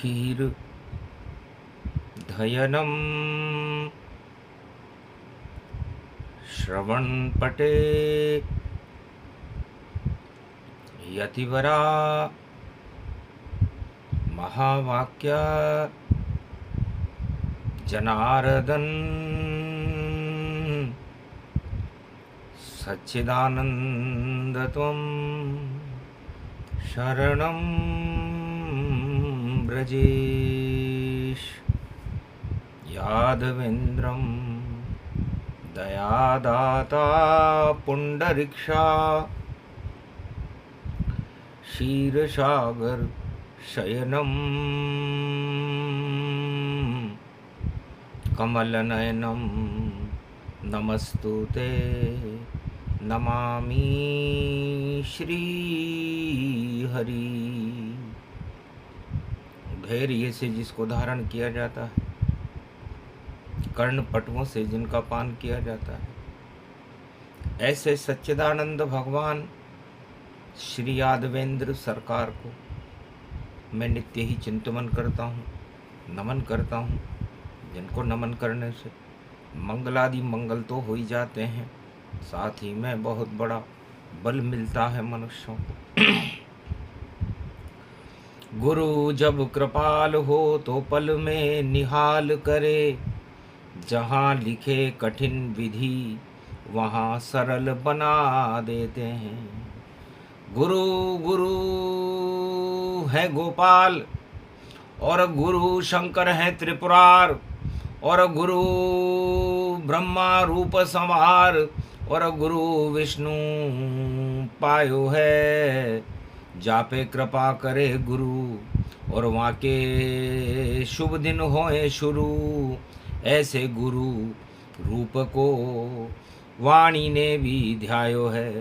क्षीर धयनं श्रवणपटे यतिवरा महावाक्य जनार्दन सच्चिदानंद त्वं शरणं ब्रजेश यादवेन्द्रं दयादाता पुंडरीक्षा क्षीरसागर शयनं कमलनयनं नमस्तुते नमामि श्री हरि। धैर्य से जिसको धारण किया जाता है, कर्ण पटुओं से जिनका पान किया जाता है, ऐसे सच्चिदानंद भगवान श्री यादवेंद्र सरकार को मैं नित्य ही चिंतन करता हूँ, नमन करता हूँ, जिनको नमन करने से मंगलादि मंगल तो हो ही जाते हैं, साथ ही में बहुत बड़ा बल मिलता है मनुष्यों को। गुरु जब कृपाल हो तो पल में निहाल करे, जहाँ लिखे कठिन विधि वहाँ सरल बना देते हैं। गुरु गुरु है गोपाल और गुरु शंकर है त्रिपुरार और गुरु ब्रह्मा रूप संहार और गुरु विष्णु पायो है। जापे कृपा करे गुरु और वहाँ के शुभ दिन होए शुरू, ऐसे गुरु रूप को वाणी ने भी ध्यायो है।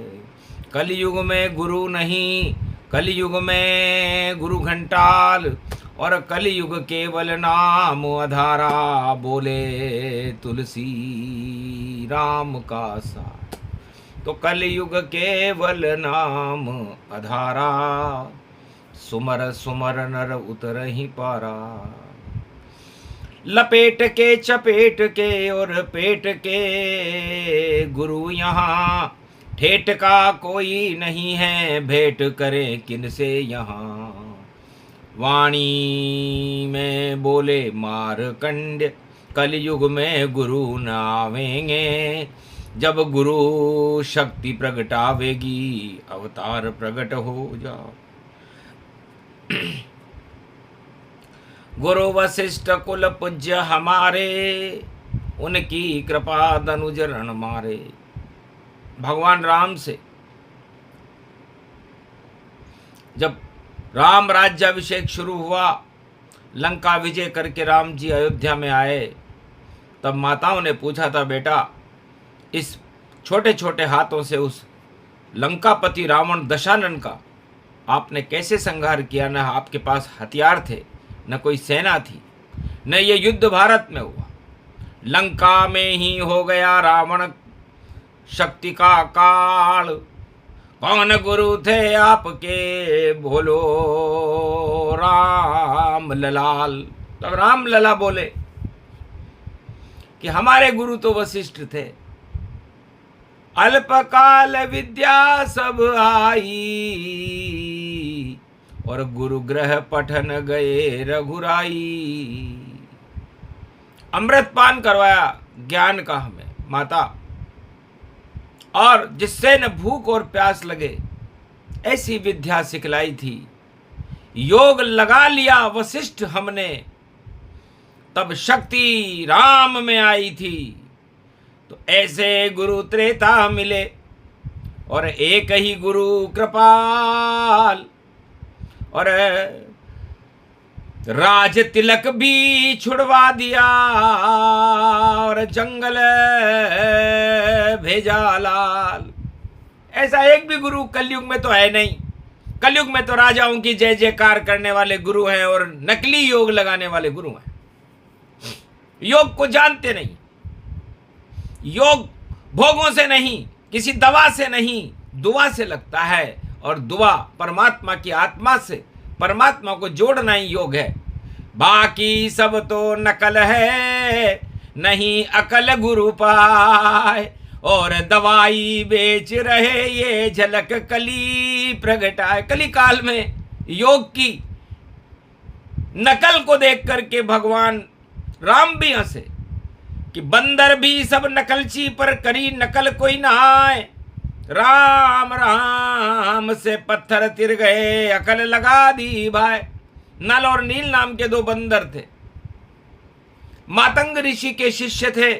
कलयुग में गुरु नहीं, कलयुग में गुरु घंटाल और कलयुग केवल नाम आधारा, बोले तुलसी राम का सार। तो कलयुग केवल नाम आधारा, सुमर सुमर नर उतर ही पारा। लपेट के चपेट के और पेट के गुरु यहाँ, ठेठ का कोई नहीं है, भेंट करे किनसे यहाँ। वाणी में बोले मारकंड, कलयुग में गुरु न आवेंगे, जब गुरु शक्ति प्रगटावेगी अवतार प्रकट हो जाओ। गुरु वशिष्ठ कुल पूज्य हमारे, उनकी कृपा धनुज रण मारे। भगवान राम से जब राम राज्याभिषेक शुरू हुआ, लंका विजय करके राम जी अयोध्या में आए, तब माताओं ने पूछा था, बेटा इस छोटे छोटे हाथों से उस लंकापति रावण दशानन का आपने कैसे संहार किया? न आपके पास हथियार थे, न कोई सेना थी, न ये युद्ध भारत में हुआ, लंका में ही हो गया रावण शक्ति का काल। कौन गुरु थे आपके, बोलो राम ललाल। तब राम लला बोले कि हमारे गुरु तो वशिष्ठ थे, अल्पकाल विद्या सब आई और गुरु ग्रह पठन गए रघुराई। अमृत पान करवाया ज्ञान का हमें माता, और जिससे न भूख और प्यास लगे ऐसी विद्या सिखलाई थी। योग लगा लिया वशिष्ठ हमने, तब शक्ति राम में आई थी। तो ऐसे गुरु त्रेता मिले और एक ही गुरु कृपाल, और राज तिलक भी छुड़वा दिया और जंगल भेजा लाल। ऐसा एक भी गुरु कलयुग में तो है नहीं। कलयुग में तो राजाओं की जय जयकार करने वाले गुरु हैं और नकली योग लगाने वाले गुरु हैं। योग को जानते नहीं। योग भोगों से नहीं, किसी दवा से नहीं, दुआ से लगता है, और दुआ परमात्मा की आत्मा से परमात्मा को जोड़ना ही योग है। बाकी सब तो नकल है, नहीं अकल गुरु पाए। और दवाई बेच रहे ये झलक कली प्रगटाए। कली काल में योग की नकल को देख करके भगवान राम भी हंसे कि बंदर भी सब नकलची, पर करी नकल कोई ना आए। राम राम से पत्थर तिर गए, अकल लगा दी भाई। नल और नील नाम के दो बंदर थे, मातंग ऋषि के शिष्य थे।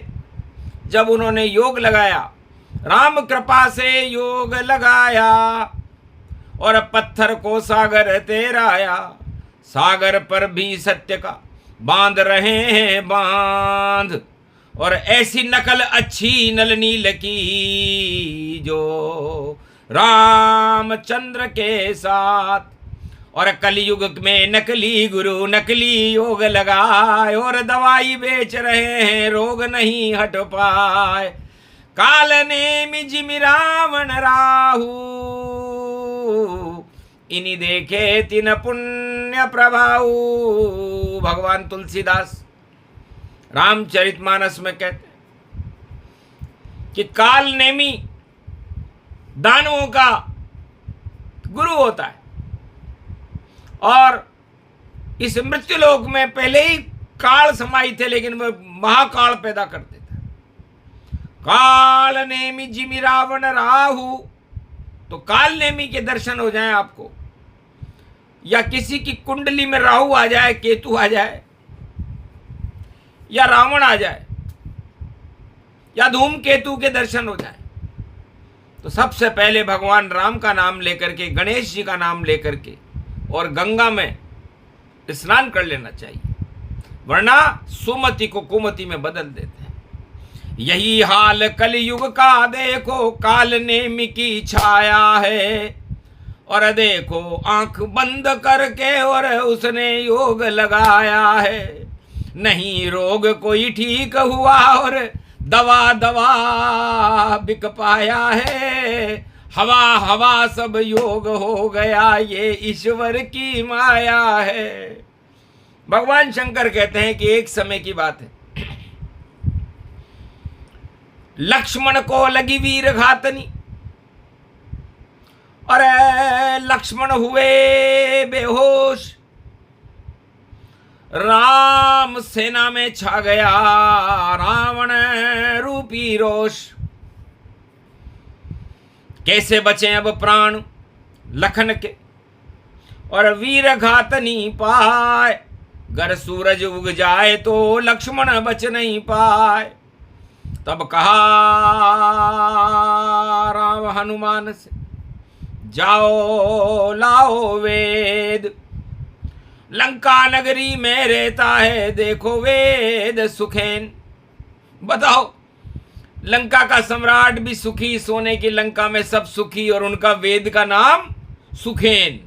जब उन्होंने योग लगाया, राम कृपा से योग लगाया, और पत्थर को सागर तेराया। सागर पर भी सत्य का बांध रहे हैं बांध, और ऐसी नकल अच्छी नल नील की जो रामचंद्र के साथ। और कलयुग में नकली गुरु नकली योग लगाए, और दवाई बेच रहे हैं रोग नहीं हट पाए। काल ने जिमि रावण राहु, इन्हीं देखे तिन पुण्य प्रभाऊ। भगवान तुलसीदास रामचरितमानस में कहते कि काल नेमी दानवों का गुरु होता है, और इस मृत्युलोक में पहले ही काल समाई थे, लेकिन वह महाकाल पैदा कर देता है। काल नेमी जिमि रावण राहु, तो काल नेमी के दर्शन हो जाएं आपको, या किसी की कुंडली में राहु आ जाए, केतु आ जाए, या रावण आ जाए, या धूमकेतु के दर्शन हो जाए, तो सबसे पहले भगवान राम का नाम लेकर के, गणेश जी का नाम लेकर के, और गंगा में स्नान कर लेना चाहिए, वरना सुमति को कुमति में बदल देते हैं। यही हाल कलयुग का देखो, काल नेमी की छाया है। और देखो आंख बंद करके और उसने योग लगाया है। नहीं रोग कोई ठीक हुआ, और दवा दवा बिक पाया है। हवा हवा सब योग हो गया, ये ईश्वर की माया है। भगवान शंकर कहते हैं कि एक समय की बात है, लक्ष्मण को लगी वीर घातनी, और लक्ष्मण हुए बेहोश। राम सेना में छा गया रावण रूपी रोष। कैसे बचे अब प्राण लखन के, और वीर घातनी पाए। गर सूरज उग जाए तो लक्ष्मण बच नहीं पाए। तब कहा राम हनुमान से, जाओ लाओ वेद। लंका नगरी में रहता है देखो वेद सुखेन। बताओ, लंका का सम्राट भी सुखी, सोने की लंका में सब सुखी, और उनका वेद का नाम सुखेन।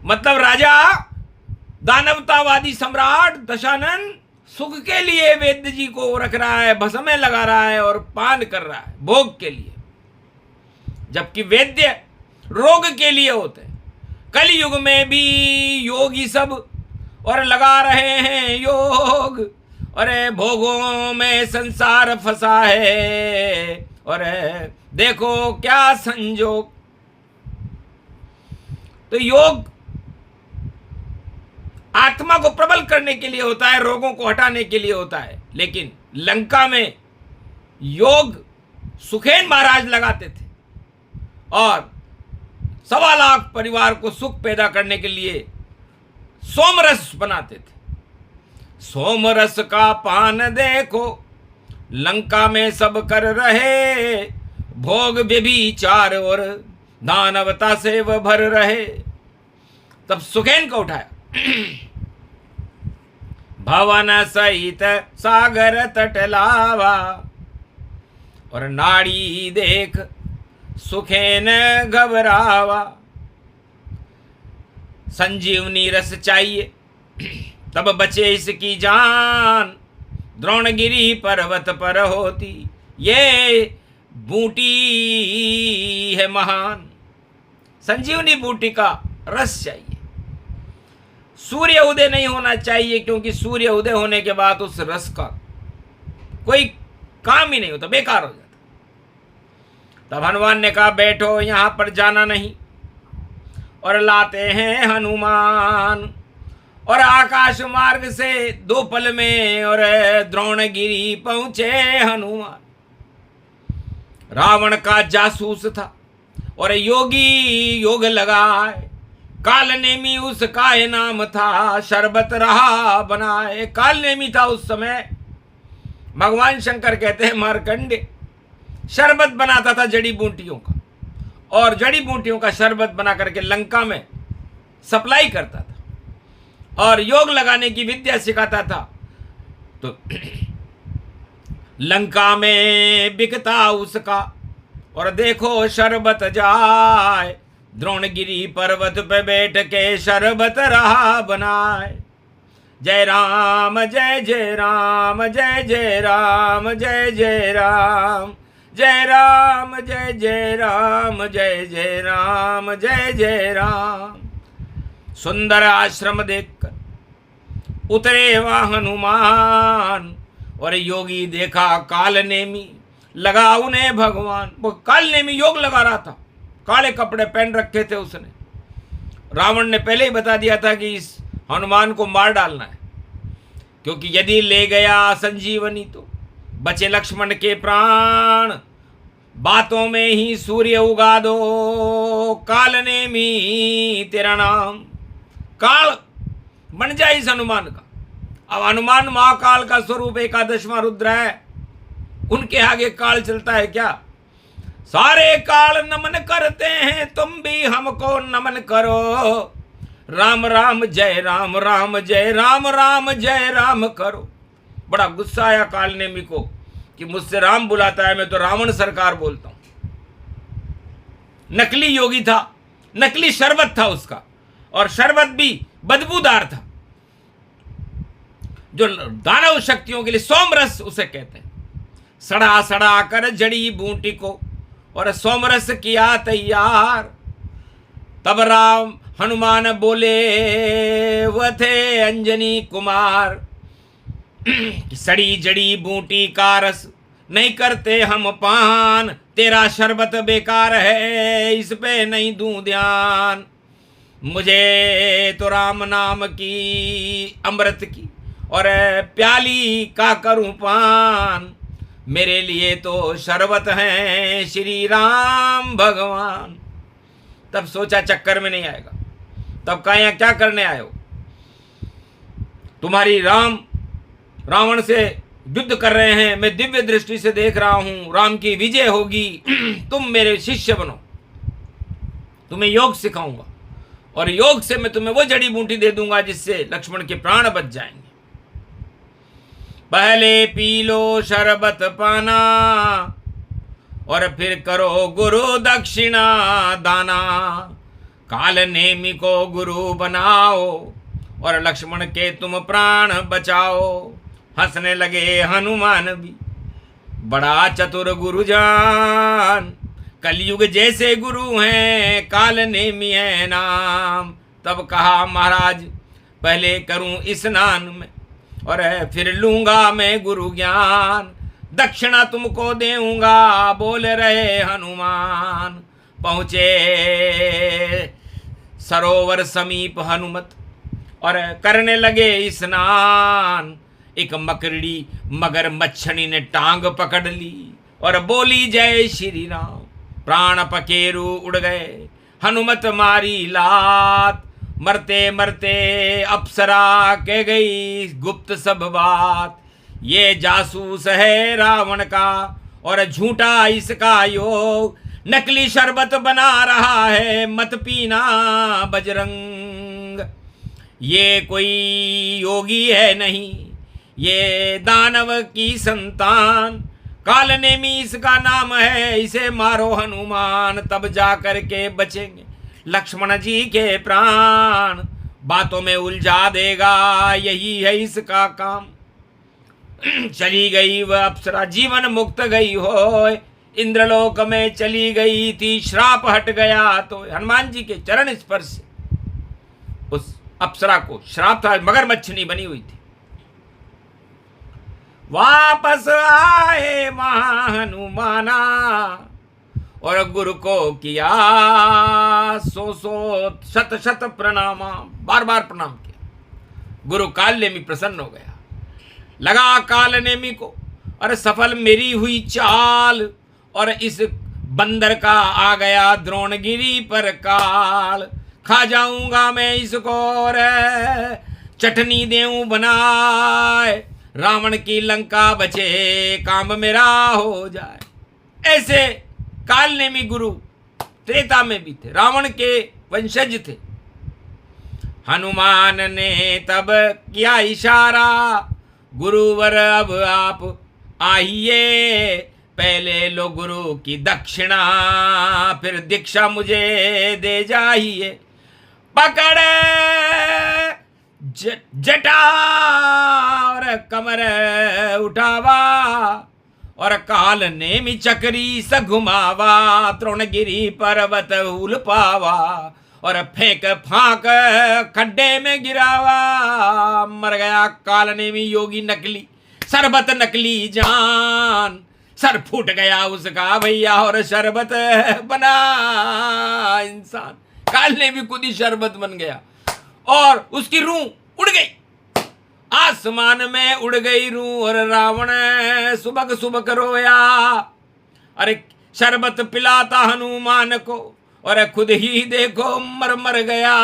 मतलब राजा दानवतावादी सम्राट दशानन सुख के लिए वेद जी को रख रहा है, भस्म में लगा रहा है और पान कर रहा है भोग के लिए, जबकि वेद्य रोग के लिए होते हैं। कलयुग में भी योगी सब और लगा रहे हैं योग, और भोगों में संसार फंसा है, और देखो क्या संजोग। तो योग आत्मा को प्रबल करने के लिए होता है, रोगों को हटाने के लिए होता है। लेकिन लंका में योग सुखेन महाराज लगाते थे, और 1.25 लाख परिवार को सुख पैदा करने के लिए सोमरस बनाते थे। सोमरस का पान देखो लंका में सब कर रहे, भोग व्यभिचार और दानवता से वह भर रहे। तब सुखेन को उठाया, भवन सहित सागर तट लावा, और नाड़ी देख सुखेन घबरावा। संजीवनी रस चाहिए तब बचे इसकी जान, द्रोणगिरी पर्वत पर होती ये बूटी है महान। संजीवनी बूटी का रस चाहिए। सूर्य उदय नहीं होना चाहिए, क्योंकि सूर्य उदय होने के बाद उस रस का कोई काम ही नहीं होता, बेकार हो जाता। तब हनुमान ने कहा बैठो, यहां पर जाना नहीं। और लाते हैं हनुमान और आकाश मार्ग से 2 पल में और द्रोणगिरी पहुंचे हनुमान। रावण का जासूस था और योगी योग लगाए, काल नेमी उसका नाम था, शरबत रहा बनाए। काल नेमी था उस समय, भगवान शंकर कहते हैं मार्कंडे शरबत बनाता था जड़ी बूटियों का, और जड़ी बूटियों का शरबत बना करके लंका में सप्लाई करता था और योग लगाने की विद्या सिखाता था। तो लंका में बिकता उसका, और देखो शरबत जाए, द्रोणगिरी पर्वत पे बैठ के शरबत रहा बनाए। जय राम जय जय राम, जय जय राम, जय जय राम, जय राम जय जय राम, जय जय राम, जय जय राम। सुंदर आश्रम देखकर उतरे वह हनुमान, और योगी देखा काल नेमी, लगा उन्हें भगवान। वो काल नेमी योग लगा रहा था, काले कपड़े पहन रखे थे उसने। रावण ने पहले ही बता दिया था कि इस हनुमान को मार डालना है, क्योंकि यदि ले गया संजीवनी तो बचे लक्ष्मण के प्राण। बातों में ही सूर्य उगा दो, काल नेमी तेरा नाम। काल बन जाए इस हनुमान का। अब हनुमान महाकाल का स्वरूप 11वां रुद्र है, उनके आगे काल चलता है क्या? सारे काल नमन करते हैं, तुम भी हमको नमन करो। राम राम जय राम, राम जय राम, राम जय राम करो। बड़ा गुस्सा आया काल नेमी को कि मुझसे राम बुलाता है, मैं तो रावण सरकार बोलता हूं। नकली योगी था, नकली शरबत था उसका, और शरबत भी बदबूदार था, जो दानव शक्तियों के लिए सोमरस उसे कहते हैं। सड़ा सड़ा कर जड़ी बूटी को और सोमरस किया तैयार। तब राम हनुमान बोले, वह थे अंजनी कुमार, सड़ी जड़ी बूटी का रस नहीं करते हम पान। तेरा शरबत बेकार है, इस पे नहीं दूं ध्यान। मुझे तो राम नाम की अमृत की और प्याली का करूं पान। मेरे लिए तो शरबत हैं श्री राम भगवान। तब सोचा चक्कर में नहीं आएगा। तब कहा यहाँ क्या करने आए हो? तुम्हारी रावण से युद्ध कर रहे हैं, मैं दिव्य दृष्टि से देख रहा हूं, राम की विजय होगी। तुम मेरे शिष्य बनो, तुम्हें योग सिखाऊंगा, और योग से मैं तुम्हें वो जड़ी बूटी दे दूंगा जिससे लक्ष्मण के प्राण बच जाएंगे। पहले पी लो शरबत पाना, और फिर करो गुरु दक्षिणा दाना। काल नेमी को गुरु बनाओ, और लक्ष्मण के तुम प्राण बचाओ। हंसने लगे हनुमान भी, बड़ा चतुर गुरुजान। कलयुग जैसे गुरु हैं, काल नेमी है नाम। तब कहा महाराज पहले करूं स्नान में, और फिर लूंगा मैं गुरु ज्ञान। दक्षिणा तुमको देऊंगा, बोल रहे हनुमान। पहुँचे सरोवर समीप हनुमत, और करने लगे स्नान। एक मकड़ी मगर मच्छनी ने टांग पकड़ ली, और बोली जय श्री राम। प्राण पकेरू उड़ गए, हनुमत मारी लात। मरते मरते अप्सरा कह गई गुप्त सब बात। ये जासूस है रावण का, और झूठा इसका योग। नकली शरबत बना रहा है, मत पीना बजरंग। ये कोई योगी है नहीं, ये दानव की संतान। काल नेमी इसका नाम है, इसे मारो हनुमान। तब जा कर के बचेंगे लक्ष्मण जी के प्राण। बातों में उलझा देगा, यही है इसका काम। चली गई वह अप्सरा, जीवन मुक्त गई हो। इंद्रलोक में चली गई थी, श्राप हट गया। तो हनुमान जी के चरण स्पर्श से उस अप्सरा को श्राप था, मगरमच्छनी बनी हुई थी। वापस आए वहां हनुमाना और गुरु को किया सो शत शत प्रणाम, बार बार प्रणाम किया। गुरु काल नेमी प्रसन्न हो गया, लगा काल नेमी को, अरे सफल मेरी हुई चाल, और इस बंदर का आ गया द्रोणगिरी पर काल। खा जाऊंगा मैं इसको रे, चटनी देऊं बनाए, रावण की लंका बचे काम मेरा हो जाए। ऐसे कालनेमी गुरु त्रेता में भी थे, रावण के वंशज थे। हनुमान ने तब किया इशारा, गुरुवर अब आप आइए, पहले लो गुरु की दक्षिणा, फिर दीक्षा मुझे दे जाइए। पकड़े जटा और कमर उठावा, और काल नेमी चक्री स घुमावा, द्रोणगिरी पर्वत उल पावा, और फेंक फांक खड्डे में गिरावा। मर गया काल नेमी योगी नकली, शरबत नकली जान, सर फूट गया उसका भैया, और शरबत बना इंसान। काल ने भी खुद ही शरबत बन गया, और उसकी रूह उड़ गई, आसमान में उड़ गई रूह, और रावण सुबक सुबक रोया। अरे शरबत पिलाता हनुमान को, और खुद ही देखो मर मर गया।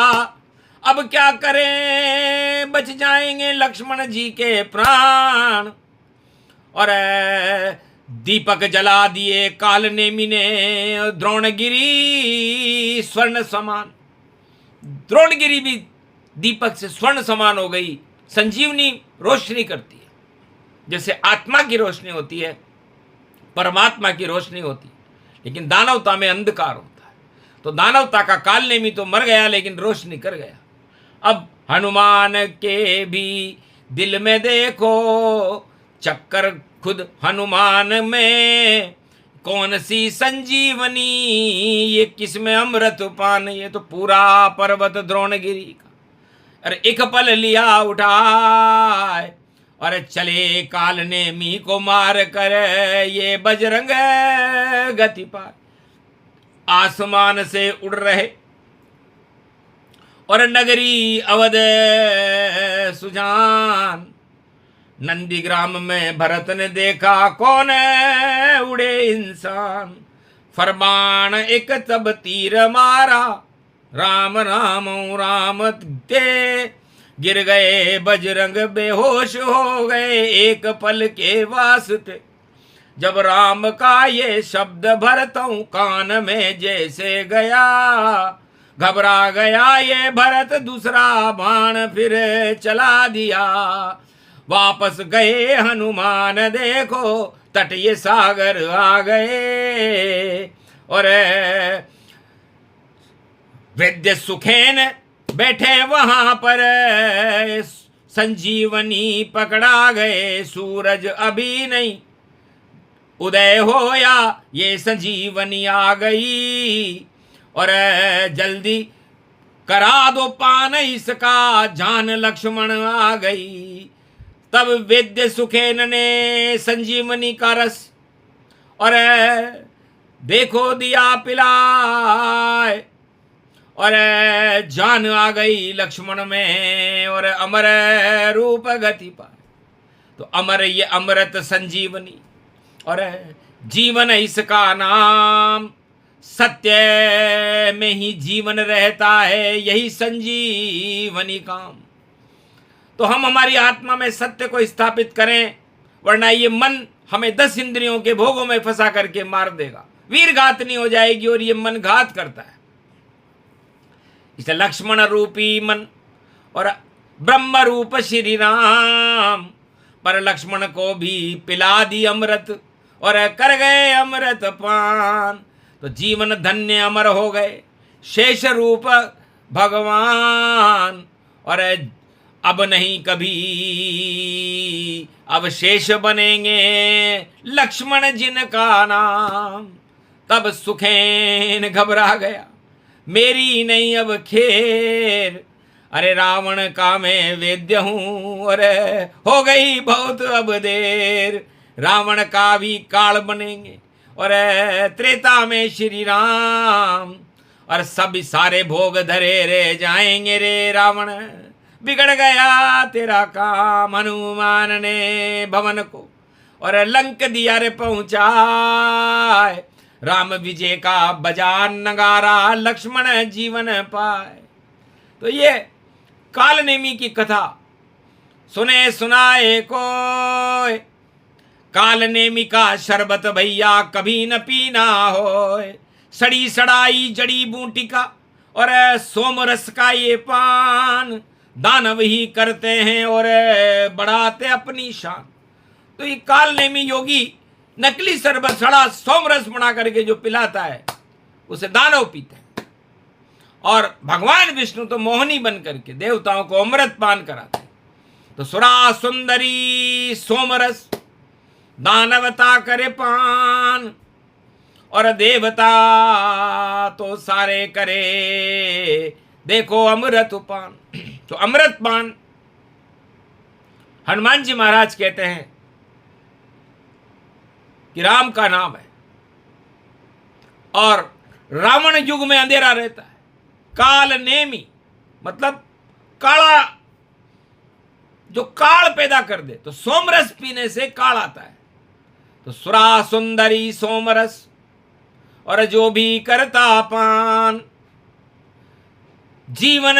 अब क्या करें, बच जाएंगे लक्ष्मण जी के प्राण। और दीपक जला दिए काल नेमी ने, द्रोणगिरी स्वर्ण समान, द्रोणगिरी भी दीपक से स्वर्ण समान हो गई। संजीवनी रोशनी करती है, जैसे आत्मा की रोशनी होती है, परमात्मा की रोशनी होती है, लेकिन दानवता में अंधकार होता है। तो दानवता का काल नेमी तो मर गया, लेकिन रोशनी कर गया। अब हनुमान के भी दिल में देखो चक्कर, खुद हनुमान में कौन सी संजीवनी, ये किसमें अमृत पान, ये तो पूरा पर्वत द्रोणगिरी का। अरे एक पल लिया उठाए, और चले काल नेमी को मार कर, ये बजरंग गति पाए। आसमान से उड़ रहे और नगरी अवध सुजान, नंदीग्राम में भरत ने देखा कौन उड़े इंसान। फरमान एक तब तीर मारा, राम राम राम ते, गिर गए बजरंग बेहोश हो गए एक पल के वास्ते। जब राम का ये शब्द भरतों कान में जैसे गया, घबरा गया ये भरत, दूसरा बाण फिर चला दिया। वापस गए हनुमान देखो, तट ये सागर आ गए, और वैद्य सुखेन बैठे वहां पर, संजीवनी पकड़ा गए। सूरज अभी नहीं उदय होया, ये संजीवनी आ गई, और जल्दी करा दो पान इसका, जान लक्ष्मण आ गई। तब वैद्य सुखेन ने संजीवनी का रस और देखो दिया पिलाए, और जान आ गई लक्ष्मण में, और अमर रूप गति पाए। तो अमर ये अमृत संजीवनी, और जीवन इसका नाम, सत्य में ही जीवन रहता है, यही संजीवनी काम। तो हम हमारी आत्मा में सत्य को स्थापित करें, वरना ये मन हमें 10 इंद्रियों के भोगों में फंसा करके मार देगा, वीर घातनी हो जाएगी, और ये मन घात करता है। इसे लक्ष्मण रूपी मन और ब्रह्म रूप श्री राम, पर लक्ष्मण को भी पिला दी अमृत, और कर गए अमृत पान। तो जीवन धन्य अमर हो गए शेष रूप भगवान, और अब नहीं कभी अब शेष बनेंगे लक्ष्मण जिनका नाम। तब सुखेन घबरा गया, मेरी नहीं अब खेर, अरे रावण का मैं वेद्य हूँ, अरे हो गई बहुत अब देर। रावण का भी काल बनेंगे और त्रेता में श्री राम, और सब सारे भोग धरे रह जाएंगे रे रावण। बिगड़ गया तेरा काम, हनुमान ने भवन को और लंक दिया रे पहुंचाए। राम विजय का बजा नगारा, लक्ष्मण जीवन पाए। तो ये काल नेमी की कथा सुने सुनाए कोय, काल नेमी का शरबत भैया कभी न पीना होए। सड़ी सड़ाई जड़ी बूटी का और सोमरस का ये पान, दानव ही करते हैं और बढ़ाते अपनी शान। तो ये काल नेमी योगी नकली शरबत सड़ा सोमरस बना करके जो पिलाता है उसे दानव पीते हैं, और भगवान विष्णु तो मोहनी बन करके देवताओं को अमृत पान कराते हैं। तो सुरा सुंदरी सोमरस दानवता करे पान, और देवता तो सारे करे देखो अमृत पान। तो अमृत पान हनुमान जी महाराज कहते हैं कि राम का नाम है, और रावण युग में अंधेरा रहता है। काल नेमी मतलब काला, जो काल पैदा कर दे। तो सोमरस पीने से काल आता है। तो सुरा सुंदरी सोमरस, और जो भी करता पान, जीवन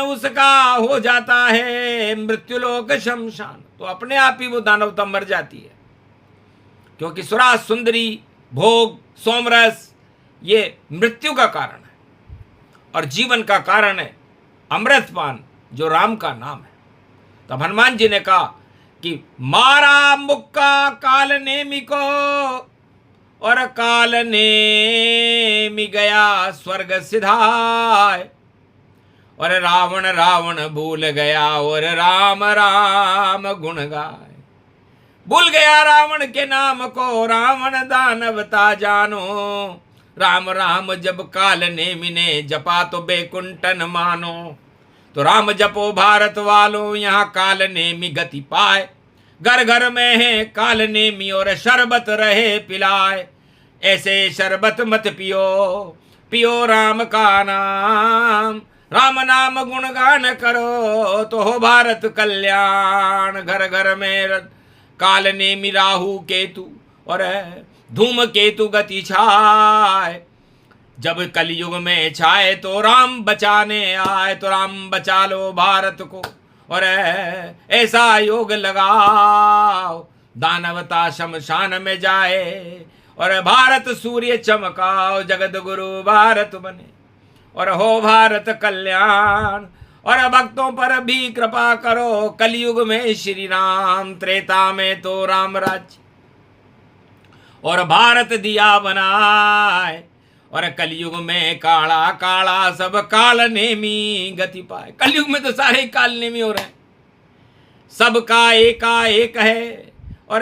उसका हो जाता है मृत्युलोक शमशान। तो अपने आप ही वो दानवता मर जाती है, क्योंकि सुरा सुंदरी भोग सोमरस ये मृत्यु का कारण है, और जीवन का कारण है अमृतपान जो राम का नाम है। तब हनुमान जी ने कहा कि मारा मुक्का काल नेमी को, और काल नेमी गया स्वर्ग सिधाए। और रावण रावण भूल गया और राम राम गुण गाए। भूल गया रावण के नाम को, रावण दानवता जानो। राम राम जब काल नेमी ने जपा तो बेकुंठन मानो। तो राम जपो भारत वालों, यहाँ काल नेमी गति पाए। घर घर में है काल नेमी और शरबत रहे पिलाए। ऐसे शरबत मत पियो, पियो राम का नाम। राम नाम गुणगान करो तो हो भारत कल्याण। घर घर में काल नेमी राहु केतु और धूम केतु गति छाए। जब कलयुग में छाए तो राम बचाने आए। तो राम बचा लो भारत को और ऐसा योग लगाओ, दानवता शमशान में जाए। और भारत सूर्य चमकाओ, जगत गुरु भारत बने और हो भारत कल्याण। और भक्तों पर भी कृपा करो, कलयुग में श्री राम, त्रेता में तो राम राज्य और भारत दिया बनाए। और कलयुग में काला काला सब काल नेमी गति पाए। कलयुग में तो सारे काल नेमी हो रहे हैं, सबका एकाएक है और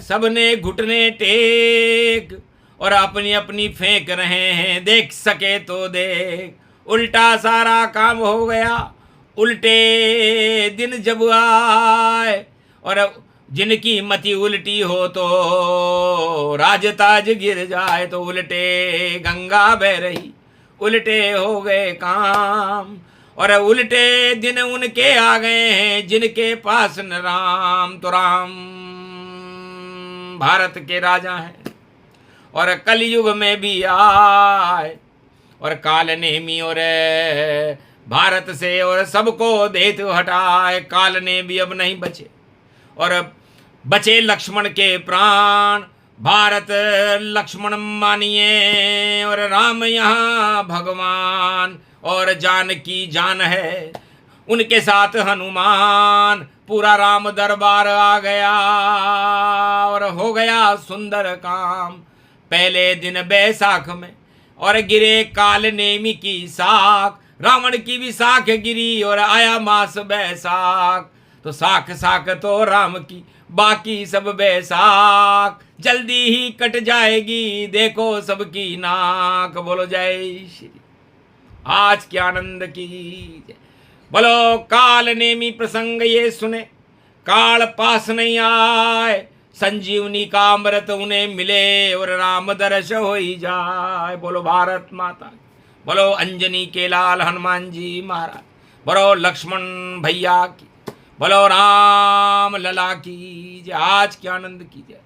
सबने घुटने टेक और अपनी अपनी फेंक रहे हैं। देख सके तो देख, उल्टा सारा काम हो गया। उल्टे दिन जब आए और जिनकी मति उल्टी हो तो राजताज गिर जाए। तो उल्टे गंगा बह रही, उल्टे हो गए काम। और उल्टे दिन उनके आ गए हैं जिनके पास न राम। तो राम भारत के राजा हैं और कलयुग में भी आए। और काल नेमी और भारत से और सबको देत हटाए। काल ने भी अब नहीं बचे और बचे लक्ष्मण के प्राण। भारत लक्ष्मण मानिए और राम यहाँ भगवान। और जानकी जान है उनके साथ हनुमान। पूरा राम दरबार आ गया और हो गया सुंदर काम। पहले दिन बैसाख में और गिरे काल नेमी की साख। रावण की भी साख गिरी और आया मास बैसाख। तो साख साख तो राम की, बाकी सब बैसाख। जल्दी ही कट जाएगी देखो सबकी नाक। बोलो जय श्री, आज के आनंद की जय। बोलो काल नेमी प्रसंग ये सुने, काल पास नहीं आए, संजीवनी का अमृत उन्हें मिले और राम दर्श हो ही जाए। बोलो भारत माता, बोलो अंजनी के लाल हनुमान जी महाराज, बोलो लक्ष्मण भैया की, बोलो राम लला की जय। आज के आनंद की जय।